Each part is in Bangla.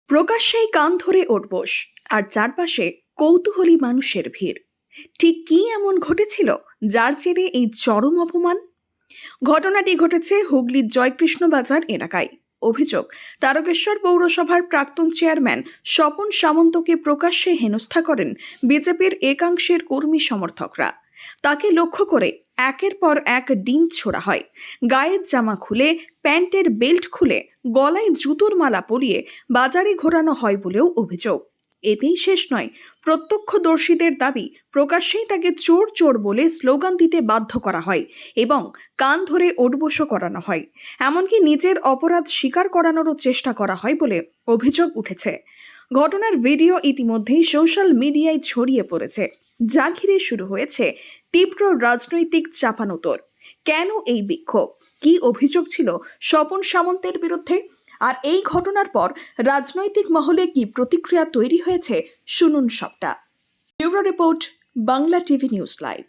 প্রকাশ্যেই কান ধরে ওঠবোস আর চারপাশে কৌতূহলী মানুষের ভিড়। ঠিক কি এমন ঘটেছিল যার জেরে এই চরম অপমান? ঘটনাটি ঘটেছে হুগলির জয়কৃষ্ণ বাজার এলাকায়। অভিযোগ, তারকেশ্বর পৌরসভার প্রাক্তন চেয়ারম্যান স্বপন সামন্তকে প্রকাশ্যে হেনস্থা করেন বিজেপির একাংশের কর্মী সমর্থকরা। তাকে লক্ষ্য করে একের পর এক ডিম ছোড়া হয়। গায়ের জামা খুলে, প্যান্টের বেল্ট খুলে, গলায় জুতোর মালা পরিয়ে বাজারে ঘোরানো হয় বলেও অভিযোগ। এতেই শেষ নয়, প্রত্যক্ষদর্শীদের দাবি প্রকাশ্যেই তাকে চোর চোর বলে স্লোগান দিতে বাধ্য করা হয় এবং কান ধরে ওঠবোসও করানো হয়। এমনকি নিজের অপরাধ স্বীকার করানোরও চেষ্টা করা হয় বলে অভিযোগ উঠেছে। ঘটনার ভিডিও ইতিমধ্যেই সোশ্যাল মিডিয়ায় ছড়িয়ে পড়েছে, যা ঘিরে শুরু হয়েছে তীব্র রাজনৈতিক চাপানোতর। কেন এই বিক্ষোভ? কি অভিযোগ ছিল স্বপন সামন্তের বিরুদ্ধে? আর এই ঘটনার পর রাজনৈতিক মহলে কি প্রতিক্রিয়া তৈরি হয়েছে, শুনুন সবটা। Bureau report, Bangla TV news live.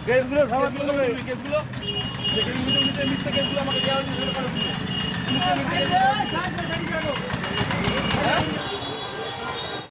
কেসগুলো সমাজ করবে কেসগুলো যে কেসগুলো নিতে মিথ্যা কেসগুলো আমাকে দেওয়া হয়েছে